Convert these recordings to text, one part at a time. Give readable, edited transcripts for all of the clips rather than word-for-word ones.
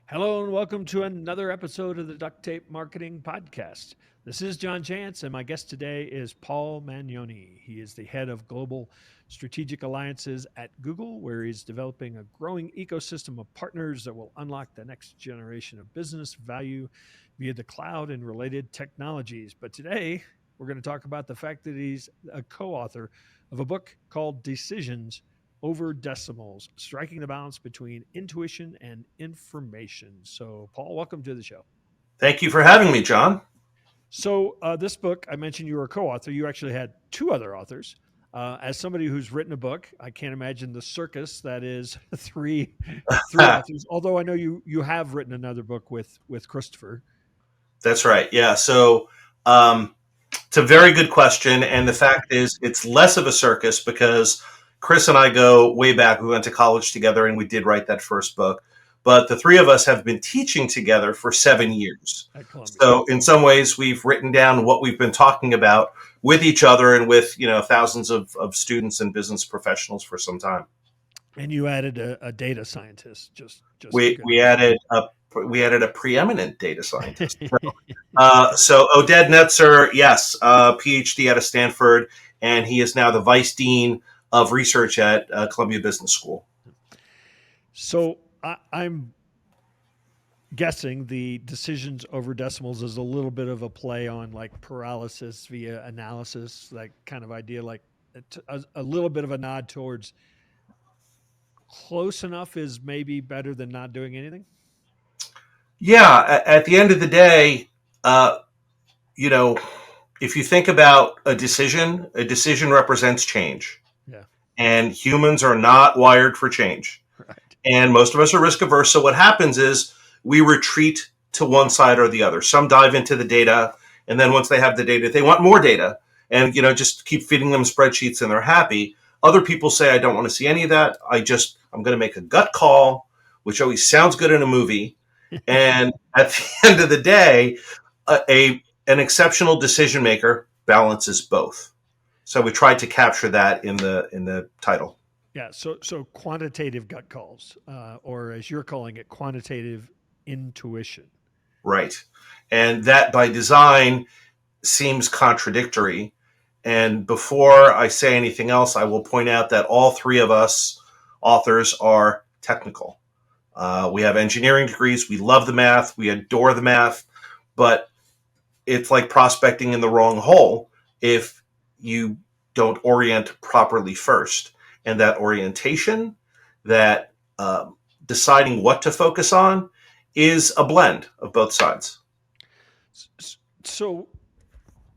Hello and welcome to another episode of the Duct Tape Marketing Podcast. This is John Chance, and my guest today is Paul Magnone. He is the head of global strategic alliances at Google, where he's developing a growing ecosystem of partners that will unlock the next generation of business value via the cloud and related technologies. But today, we're going to talk about the fact that he's a co author of a book called Decisions Over Decimals, striking the balance between intuition and information. So, Paul, welcome to the show. Thank you for having me, John. So, this book, I mentioned you were a co author. You actually had two other authors. As somebody who's written a book, I can't imagine the circus that is three authors. Although I know you have written another book with Christopher. That's right. Yeah. It's a very good question. And the fact is, it's less of a circus because Chris and I go way back. We went to college together and we did write that first book. But the three of us have been teaching together for 7 years. At Columbia. So in some ways, we've written down what we've been talking about with each other and with, thousands of students and business professionals for some time. And you added a data scientist. Just We added a preeminent data scientist. So Oded Netzer, yes, PhD out of Stanford, and he is now the vice dean of research at Columbia Business School. So I'm guessing the decisions over decimals is a little bit of a play on like paralysis via analysis, that kind of idea, like a little bit of a nod towards close enough is maybe better than not doing anything. Yeah, at the end of the day, uh, you know, if you think about a decision represents change, Yeah. and humans are not wired for change. Right. And most of us are risk averse. So what happens is we retreat to one side or the other. Some dive into the data, and then once they have the data, they want more data, and just keep feeding them spreadsheets, and they're happy. Other people say, I don't want to see any of that. I'm going to make a gut call, which always sounds good in a movie. And at the end of the day, an exceptional decision maker balances both. So we tried to capture that in the title. Yeah. So quantitative gut calls, or as you're calling it, quantitative intuition. Right. And that by design seems contradictory. And before I say anything else, I will point out that all three of us authors are technical. We have engineering degrees. We love the math. We adore the math. But it's like prospecting in the wrong hole if you don't orient properly first. And that orientation, that deciding what to focus on, is a blend of both sides. So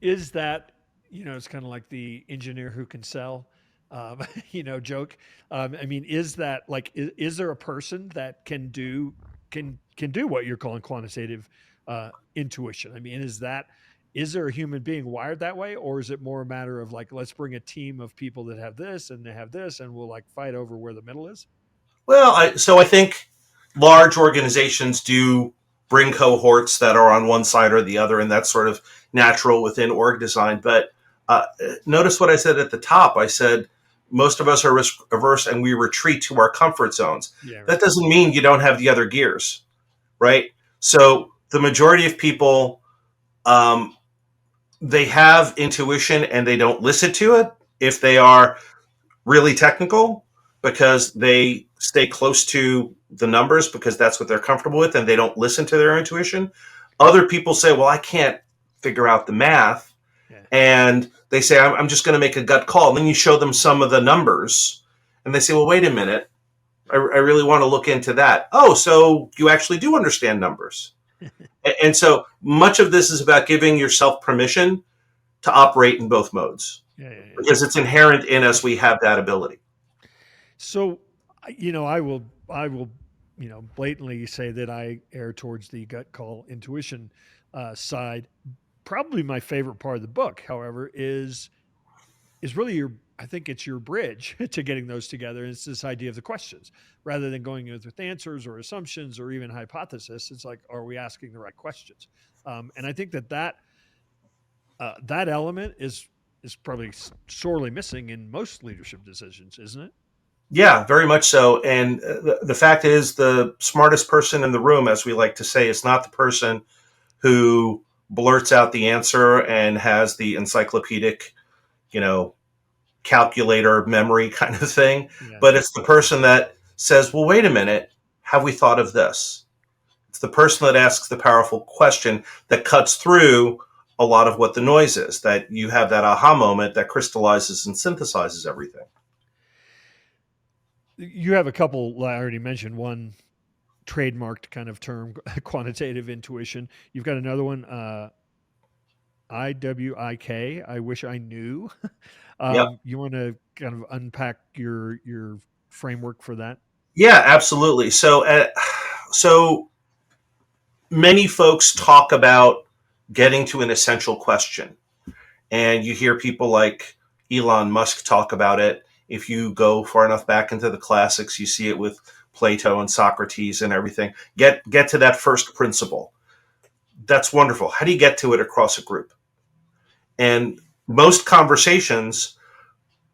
is that, it's kind of like the engineer who can sell, joke. I mean, is that like, is there a person that can do what you're calling quantitative intuition? I mean, is there a human being wired that way, or is it more a matter of like, let's bring a team of people that have this and they have this, and we'll like fight over where the middle is? Well, I think large organizations do bring cohorts that are on one side or the other, and that's sort of natural within org design. But notice what I said at the top. I said most of us are risk averse and we retreat to our comfort zones. Yeah, right. That doesn't mean you don't have the other gears, right? So the majority of people, they have intuition and they don't listen to it if they are really technical, because they stay close to the numbers because that's what they're comfortable with, and they don't listen to their intuition. Other people say, well, I can't figure out the math. Yeah. And they say, I'm just going to make a gut call. And then you show them some of the numbers and they say, well, wait a minute. I really want to look into that. Oh, so you actually do understand numbers. And so much of this is about giving yourself permission to operate in both modes. Yeah. Because it's inherent in us. We have that ability. So, I will, blatantly say that I err towards the gut call intuition side. Probably my favorite part of the book, however, is really I think it's your bridge to getting those together. And it's this idea of the questions rather than going with answers or assumptions or even hypothesis. It's like, are we asking the right questions? And I think that element is probably sorely missing in most leadership decisions, isn't it? Yeah, very much so. And the fact is, the smartest person in the room, as we like to say, is not the person who blurts out the answer and has the encyclopedic, you know, calculator memory kind of thing, Yeah. but it's the person that says, well, wait a minute, have we thought of this? It's the person that asks the powerful question that cuts through a lot of what the noise is, that you have that aha moment that crystallizes and synthesizes everything. You have a couple, I already mentioned one trademarked kind of term, quantitative intuition. You've got another one, IWIK. I wish I knew. Yep. You want to kind of unpack your framework for that? Yeah, absolutely. So many folks talk about getting to an essential question, and you hear people like Elon Musk talk about it. If you go far enough back into the classics, you see it with Plato and Socrates and everything. Get to that first principle. That's wonderful. How do you get to it across a group? And most conversations,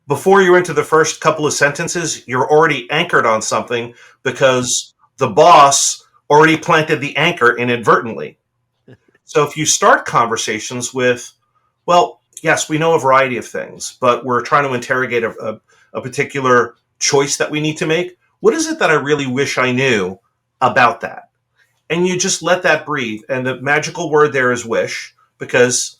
before you're into the first couple of sentences, you're already anchored on something because the boss already planted the anchor inadvertently. So if you start conversations with, well, yes, we know a variety of things, but we're trying to interrogate a particular choice that we need to make. What is it that I really wish I knew about that? And you just let that breathe. And the magical word there is wish, because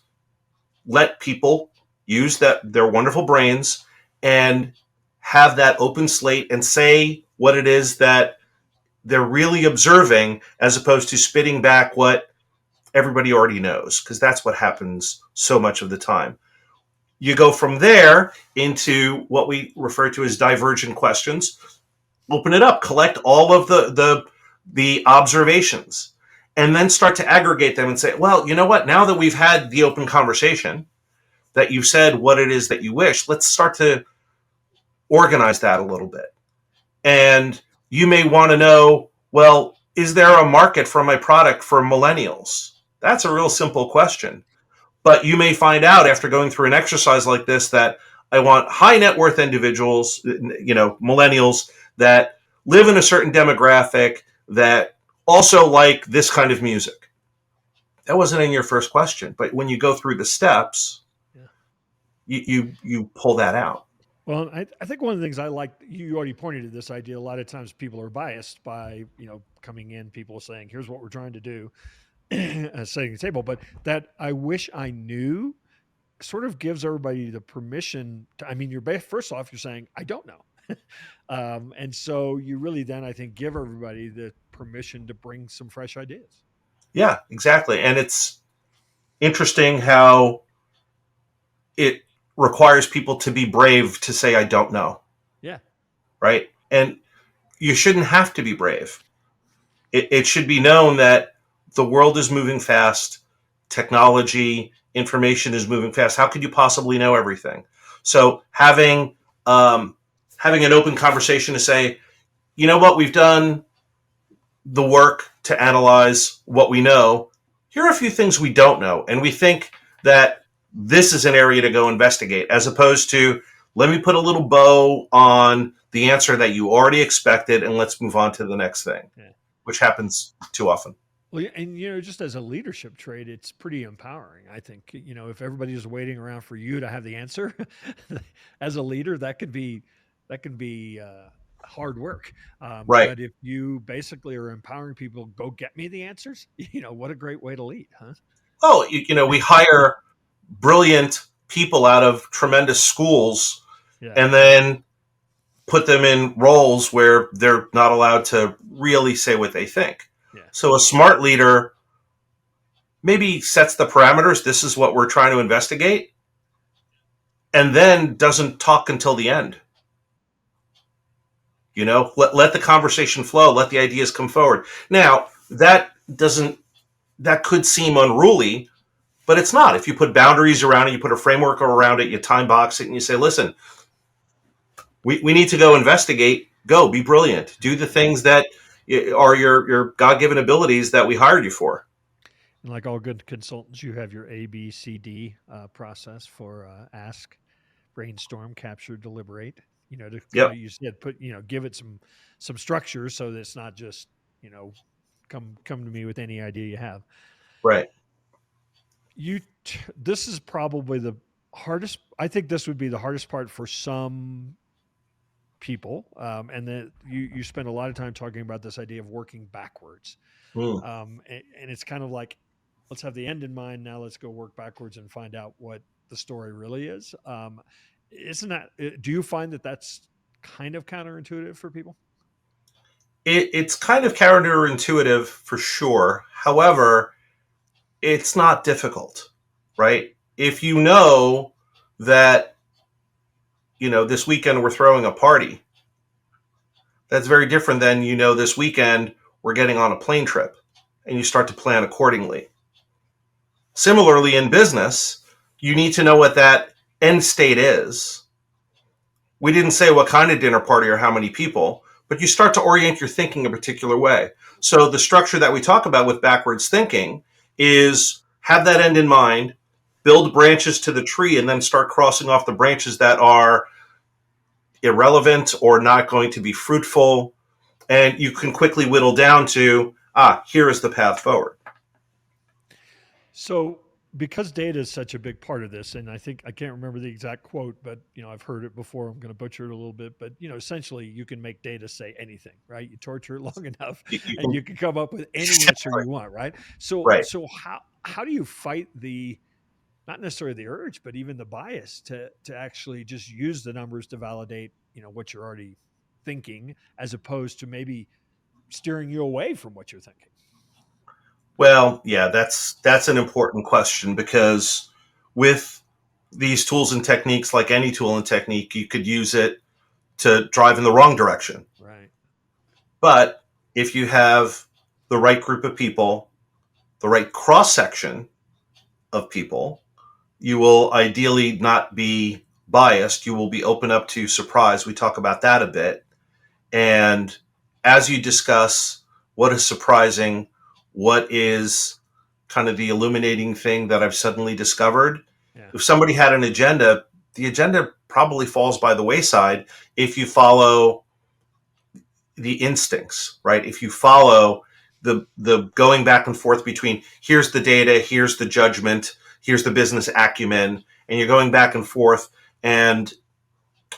let people use their wonderful brains and have that open slate and say what it is that they're really observing, as opposed to spitting back what everybody already knows, because that's what happens so much of the time. You go from there into what we refer to as divergent questions. Open it up, collect all of the observations, and then start to aggregate them and say, well, you know what? Now that we've had the open conversation, that you've said what it is that you wish, let's start to organize that a little bit. And you may want to know, well, is there a market for my product for millennials? That's a real simple question. But you may find out after going through an exercise like this that I want high net worth individuals, millennials that live in a certain demographic that also like this kind of music. That wasn't in your first question, but when you go through the steps, Yeah. you pull that out. Well, I think one of the things I like, you already pointed to this idea. A lot of times people are biased by, coming in, people saying, here's what we're trying to do, setting the table. But that I wish I knew sort of gives everybody the permission to, I mean, first off, you're saying, I don't know. And so you really then, I think, give everybody the permission to bring some fresh ideas. Yeah, exactly. And it's interesting how it requires people to be brave to say, I don't know. Yeah. Right. And you shouldn't have to be brave. It should be known that the world is moving fast, technology, information is moving fast. How could you possibly know everything? So having an open conversation to say, you know what, we've done the work to analyze what we know. Here are a few things we don't know, and we think that this is an area to go investigate, as opposed to, let me put a little bow on the answer that you already expected, and let's move on to the next thing, Yeah. which happens too often. Well, and just as a leadership trait, it's pretty empowering. I think if everybody's waiting around for you to have the answer, as a leader, that can be hard work. Right. But if you basically are empowering people, go get me the answers. What a great way to lead, huh? Oh, we hire brilliant people out of tremendous schools Yeah, and then put them in roles where they're not allowed to really say what they think. yeah, So a smart leader maybe sets the parameters. This is what we're trying to investigate, and then doesn't talk until the end. Let the conversation flow. Let the ideas come forward. Now that could seem unruly, but it's not. If you put boundaries around it, you put a framework around it, you time box it, and you say, listen, we need to go investigate. Go, be brilliant. Do the yeah. things that are your God given abilities that we hired you for. And like all good consultants, you have your ABCD process for ask, brainstorm, capture, deliberate. To kind Yep. of, you said, give it some structure so that it's not just, come to me with any idea you have. Right. This is probably the hardest. I think this would be the hardest part for some people. And then you spend a lot of time talking about this idea of working backwards. Mm. And it's kind of like, let's have the end in mind. Now let's go work backwards and find out what the story really is. Isn't that, do you find that that's kind of counterintuitive for people? It's kind of counterintuitive for sure. However, it's not difficult, right? If you know that, this weekend we're throwing a party, that's very different than, this weekend we're getting on a plane trip, and you start to plan accordingly. Similarly, in business, you need to know what that end state is. We didn't say what kind of dinner party or how many people, but you start to orient your thinking a particular way. So the structure that we talk about with backwards thinking is have that end in mind, build branches to the tree, and then start crossing off the branches that are irrelevant or not going to be fruitful. And you can quickly whittle down to, here is the path forward. So, because data is such a big part of this, and I can't remember the exact quote, but I've heard it before. I'm going to butcher it a little bit, but essentially, you can make data say anything, right? You torture it long enough, and you can come up with any answer you want, right? So, Right. so how do you fight the, not necessarily the urge, but even the bias to actually just use the numbers to validate what you're already thinking, as opposed to maybe steering you away from what you're thinking? Well, yeah, that's an important question, because with these tools and techniques, like any tool and technique, you could use it to drive in the wrong direction. Right. But if you have the right group of people, the right cross section of people, you will ideally not be biased. You will be open up to surprise. We talk about that a bit. And as you discuss what is surprising, what is kind of the illuminating thing that I've suddenly discovered, if somebody had an agenda, the agenda probably falls by the wayside if you follow the instincts, right? If you follow the going back and forth between here's the data, here's the judgment, here's the business acumen, and you're going back and forth. And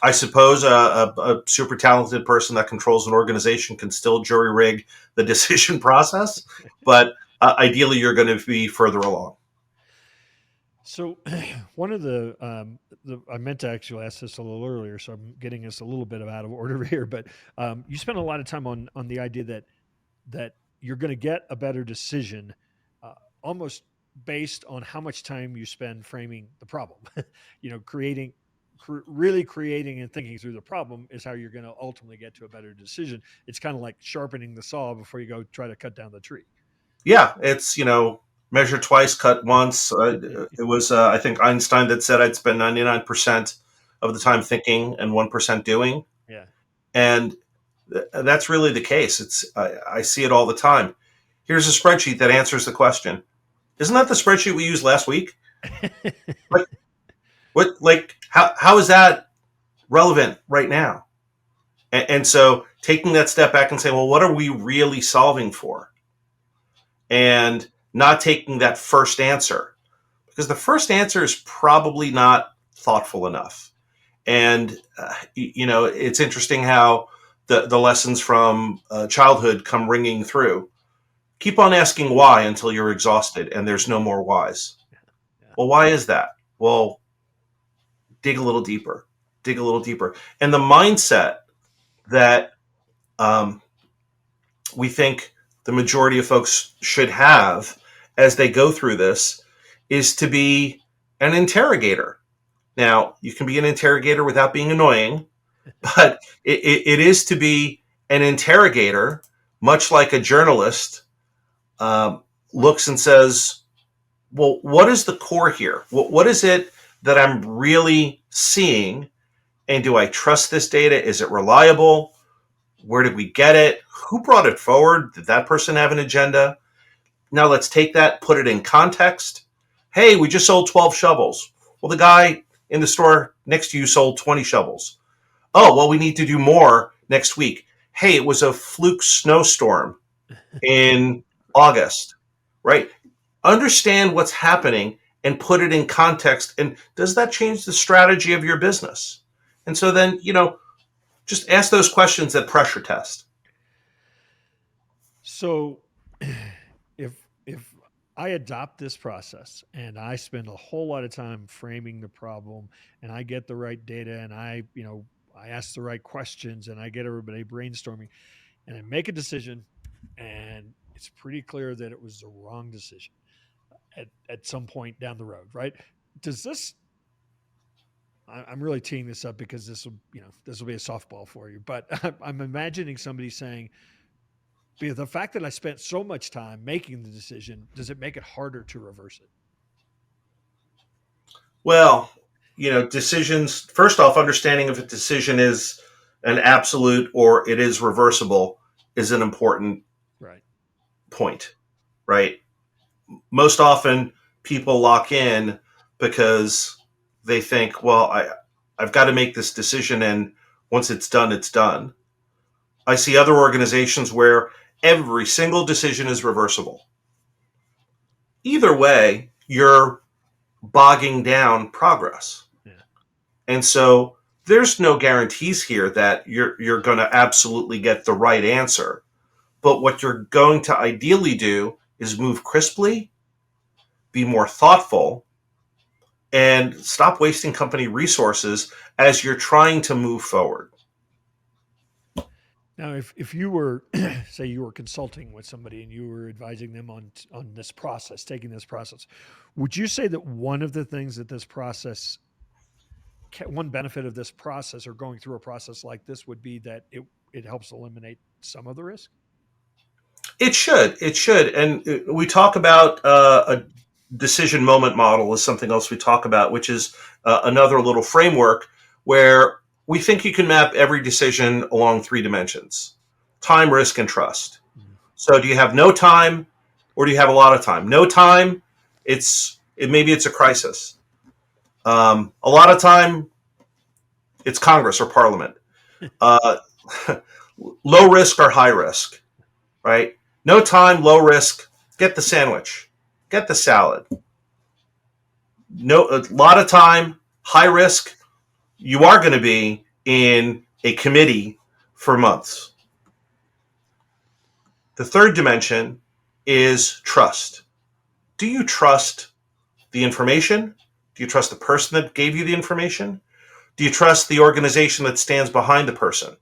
I suppose a super talented person that controls an organization can still jury rig the decision process, but ideally you're going to be further along. So, one of I meant to actually ask this a little earlier, so I'm getting us a little bit out of order here. But you spent a lot of time on the idea that you're going to get a better decision, almost based on how much time you spend framing the problem. Really creating and thinking through the problem is how you're going to ultimately get to a better decision. It's kind of like sharpening the saw before you go try to cut down the tree. Yeah, it's, measure twice, cut once. It was, I think, Einstein that said I'd spend 99% of the time thinking and 1% doing. Yeah. And that's really the case. I see it all the time. Here's a spreadsheet that answers the question. Isn't that the spreadsheet we used last week? How is that relevant right now? And so taking that step back and saying, well, what are we really solving for? And not taking that first answer, because the first answer is probably not thoughtful enough. And, it's interesting how the lessons from childhood come ringing through. Keep on asking why until you're exhausted and there's no more whys. Yeah. Well, why is that? Well, dig a little deeper. And the mindset that we think the majority of folks should have as they go through this is to be an interrogator. Now, you can be an interrogator without being annoying, but it is to be an interrogator, much like a journalist looks and says, well, what is the core here? What is it that I'm really seeing? And do I trust this data? Is it reliable? Where did we get it? Who brought it forward? Did that person have an agenda? Now let's take that, put it in context. Hey, we just sold 12 shovels. Well, the guy in the store next to you sold 20 shovels. Oh, well, we need to do more next week. Hey, it was a fluke snowstorm in August, right? Understand what's happening and put it in context. And does that change the strategy of your business? And so then, just ask those questions that pressure test. So if I adopt this process and I spend a whole lot of time framing the problem and I get the right data and I ask the right questions and I get everybody brainstorming and I make a decision and it's pretty clear that it was the wrong decision at some point down the road, right? Does this I'm really teeing this up because this will be a softball for you, but I'm imagining somebody saying, because the fact that I spent so much time making the decision, does it make it harder to reverse it? Well, decisions, first off, understanding if a decision is an absolute or it is reversible is an important Right. point, right? Most often people lock in because they think, well, I've got to make this decision, and once it's done, it's done. I see other organizations where every single decision is reversible. Either way, you're bogging down progress. Yeah. And so there's no guarantees here that you're going to absolutely get the right answer. But what you're going to ideally do is move crisply, be more thoughtful, and stop wasting company resources as you're trying to move forward. Now, if you were, say, you were consulting with somebody and you were advising them on this process, taking this process, would you say that one of the things that this process, one benefit of this process or going through a process like this would be that it helps eliminate some of the risk? It should. And we talk about a decision moment model is something else we talk about, which is another little framework where we think you can map every decision along 3 dimensions: time, risk, and trust. Mm-hmm. So do you have no time or do you have a lot of time? No time, maybe it's a crisis. A lot of time, it's Congress or Parliament. Low risk or high risk, right? No time, low risk, get the sandwich, get the salad. A lot of time, high risk, you are going to be in a committee for months. The third dimension is trust. Do you trust the information? Do you trust the person that gave you the information? Do you trust the organization that stands behind the person?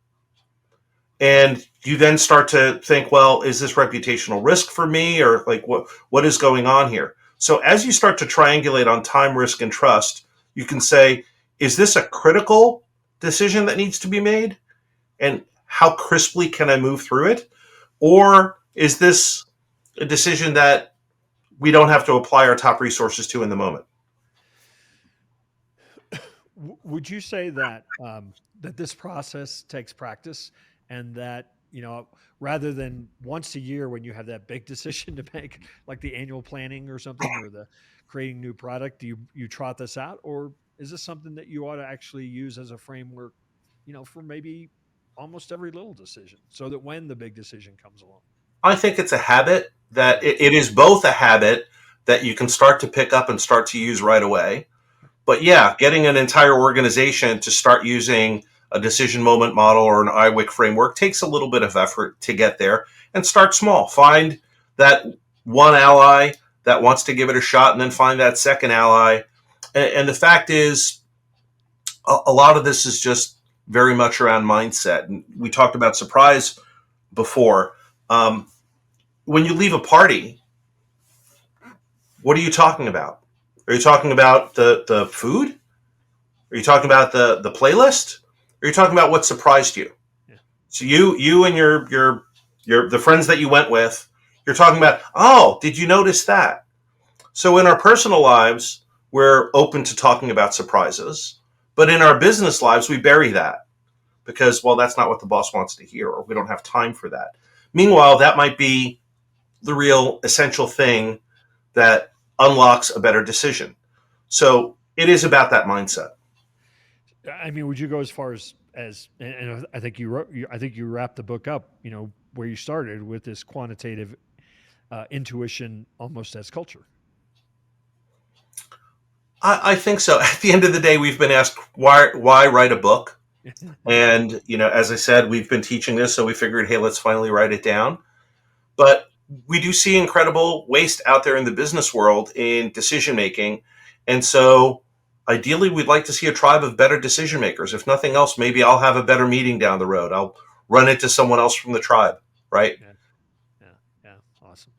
And you then start to think, well, is this reputational risk for me, or like what is going on here? So as you start to triangulate on time, risk, and trust, you can say, is this a critical decision that needs to be made? And how crisply can I move through it? Or is this a decision that we don't have to apply our top resources to in the moment? Would you say that that this process takes practice, and that rather than once a year when you have that big decision to make, like the annual planning or something, or the creating new product, do you trot this out, or is this something that you ought to actually use as a framework, for maybe almost every little decision, so that when the big decision comes along? I think it's a habit that it is both a habit that you can start to pick up and start to use right away. But yeah, getting an entire organization to start using a decision moment model or an IWIK framework takes a little bit of effort to get there, and start small. Find that one ally that wants to give it a shot, and then find that second ally. And the fact is, a lot of this is just very much around mindset. And we talked about surprise before. When you leave a party, what are you talking about? Are you talking about the food? Are you talking about the playlist? Or are you talking about what surprised you? Yeah. So you and your the friends that you went with, you're talking about, oh, did you notice that? So in our personal lives, we're open to talking about surprises. But in our business lives, we bury that because, well, that's not what the boss wants to hear, or we don't have time for that. Meanwhile, that might be the real essential thing that unlocks a better decision. So it is about that mindset. I mean, would you go as far as and I think you wrote, I think you wrapped the book up, where you started with this quantitative intuition almost as culture. I think so. At the end of the day, we've been asked why write a book, and as I said, we've been teaching this, so we figured, hey, let's finally write it down. But we do see incredible waste out there in the business world in decision making, and so ideally, we'd like to see a tribe of better decision makers. If nothing else, maybe I'll have a better meeting down the road. I'll run into someone else from the tribe, right? Yeah, yeah, yeah. Awesome.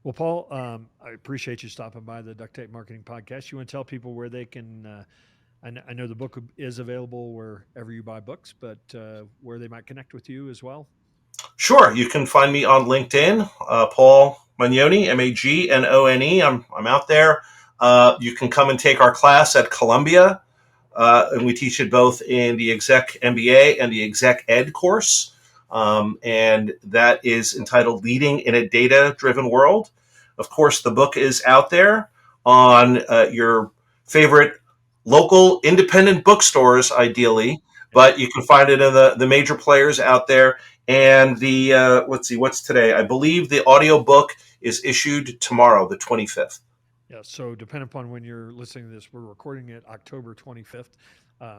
Well, Paul, I appreciate you stopping by the Duct Tape Marketing Podcast. You want to tell people where they can? I know the book is available wherever you buy books, but where they might connect with you as well. Sure, you can find me on LinkedIn, Paul Magnone, Magnone. I'm out there. You can come and take our class at Columbia, and we teach it both in the Exec MBA and the Exec Ed course. And that is entitled Leading in a Data-Driven World. Of course, the book is out there on your favorite local independent bookstores, ideally, but you can find it in the major players out there. And the let's see, what's today? I believe the audio book is issued tomorrow, the 25th. Yeah. So depending upon when you're listening to this, we're recording it October 25th.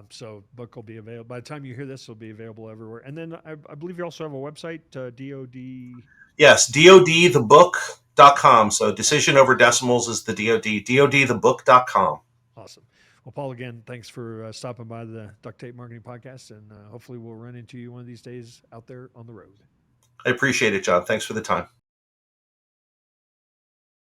So book will be available by the time you hear this. It'll be available everywhere. And then I believe you also have a website, DOD. Yes, DODthebook.com. So decision over decimals is the DOD. DODthebook.com. Awesome. Well, Paul, again, thanks for stopping by the Duct Tape Marketing Podcast, and hopefully we'll run into you one of these days out there on the road. I appreciate it, John. Thanks for the time.